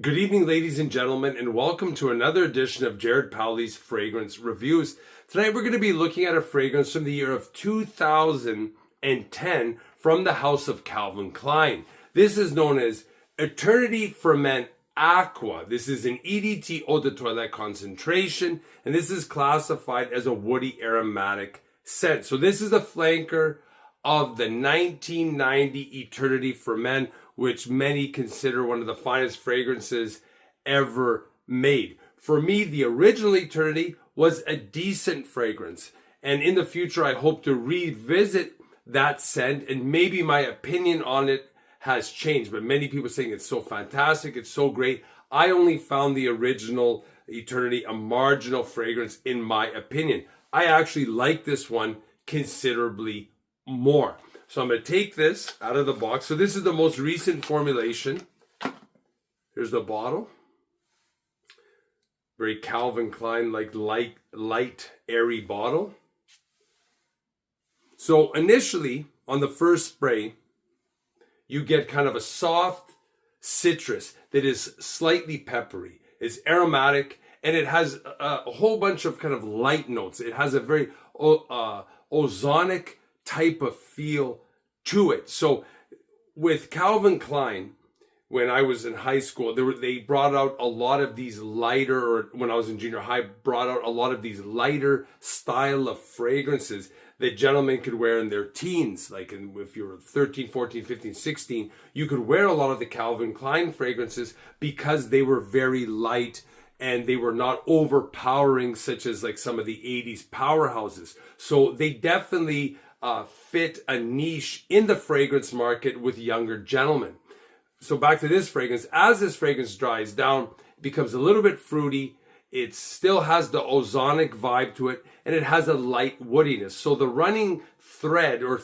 Good evening, ladies and gentlemen, and welcome to another edition of Jared Powley's Fragrance Reviews. Tonight we're going to be looking at a fragrance from the year of 2010 from the house of Calvin Klein. This is known as Eternity Ferment Aqua. This is an EDT eau de toilette concentration, and this is classified as a woody aromatic scent. So this is a flanker of the 1990 Eternity Ferment, which many consider one of the finest fragrances ever made. For me, the original Eternity was a decent fragrance. And in the future, I hope to revisit that scent, and maybe my opinion on it has changed. But many people saying it's so fantastic, it's so great. I only found the original Eternity a marginal fragrance in my opinion. I actually like this one considerably more. So I'm going to take this out of the box. So this is the most recent formulation. Here's the bottle. Very Calvin Klein, like light, airy bottle. So initially, on the first spray, you get kind of a soft citrus that is slightly peppery. It's aromatic, and it has a whole bunch of kind of light notes. It has a very ozonic type of feel to it. So with Calvin Klein, when I was in high school, they brought out a lot of these lighter, or when I was in junior high, brought out a lot of these lighter style of fragrances that gentlemen could wear in their teens. Like if you were 13, 14, 15, 16, you could wear a lot of the Calvin Klein fragrances because they were very light and they were not overpowering, such as like some of the 80s powerhouses. So they definitely fit a niche in the fragrance market with younger gentlemen. So back to this fragrance. As this fragrance dries down, it becomes a little bit fruity. It still has the ozonic vibe to it, and it has a light woodiness. So the running thread or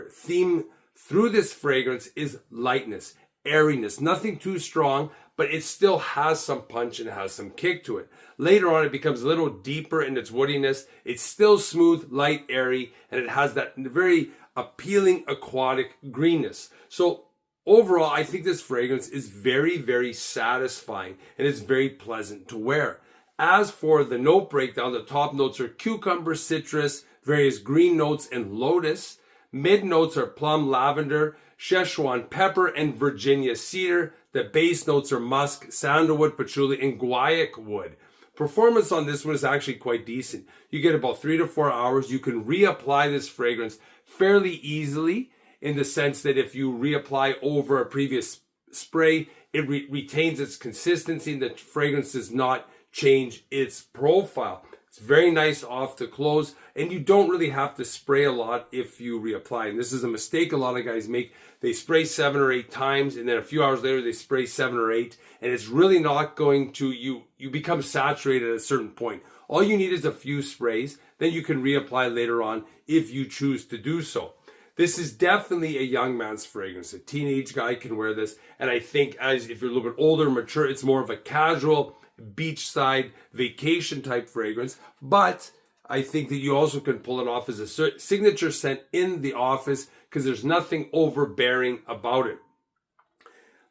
theme through this fragrance is lightness, airiness, nothing too strong, but it still has some punch and it has some kick to it. Later on, it becomes a little deeper in its woodiness. It's still smooth, light, airy, and it has that very appealing aquatic greenness. So overall, I think this fragrance is very, very satisfying and it's very pleasant to wear. As for the note breakdown, the top notes are cucumber, citrus, various green notes, and lotus. Mid notes are plum, lavender, Szechuan pepper, and Virginia cedar. The base notes are musk, sandalwood, patchouli, and guaiac wood. Performance on this one is actually quite decent. You get about 3 to 4 hours. You can reapply this fragrance fairly easily, in the sense that if you reapply over a previous spray, it retains its consistency and the fragrance does not change its profile. It's very nice off the close, and you don't really have to spray a lot if you reapply. And this is a mistake a lot of guys make. They spray 7 or 8 times, and then a few hours later they spray 7 or 8, and it's really not going to, you become saturated at a certain point. All you need is a few sprays, then you can reapply later on if you choose to do so. This is definitely a young man's fragrance. A teenage guy can wear this, and I think if you're a little bit older, mature, it's more of a casual, beachside, vacation type fragrance. But I think that you also can pull it off as a signature scent in the office because there's nothing overbearing about it.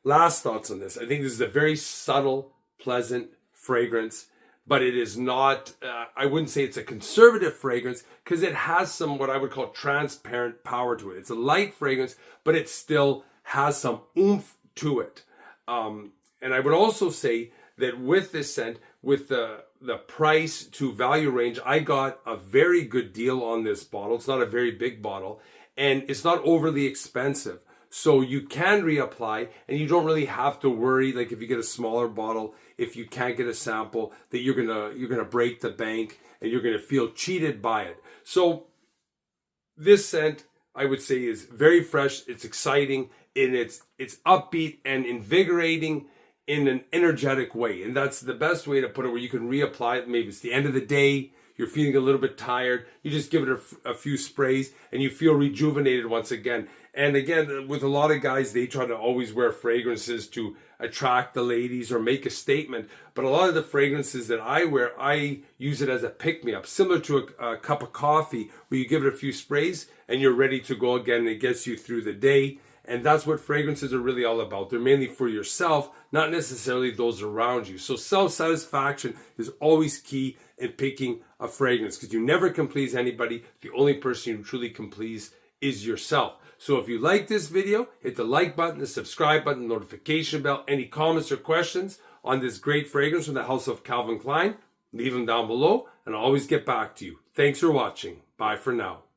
Last thoughts on this. I think this is a very subtle, pleasant fragrance, but it is not, I wouldn't say it's a conservative fragrance because it has some what I would call transparent power to it. It's a light fragrance, but it still has some oomph to it. And I would also say that with this scent, with the price to value range, I got a very good deal on this bottle. It's not a very big bottle, and it's not overly expensive. So you can reapply, and you don't really have to worry, like if you get a smaller bottle, if you can't get a sample, that you're gonna break the bank and you're gonna feel cheated by it. So this scent, I would say, is very fresh. It's exciting, and it's upbeat and invigorating in an energetic way. And that's the best way to put it, where you can reapply it. Maybe it's the end of the day, you're feeling a little bit tired, you just give it a few sprays and you feel rejuvenated once again. And again, with a lot of guys, they try to always wear fragrances to attract the ladies or make a statement. But a lot of the fragrances that I wear, I use it as a pick-me-up, similar to a cup of coffee, where you give it a few sprays and you're ready to go again, and it gets you through the day. And that's what fragrances are really all about. They're mainly for yourself, not necessarily those around you. So self-satisfaction is always key in picking a fragrance, because you never can please anybody. The only person you truly can please is yourself. So if you like this video, hit the like button, the subscribe button, notification bell. Any comments or questions on this great fragrance from the house of Calvin Klein, leave them down below and I'll always get back to you. Thanks for watching. Bye for now.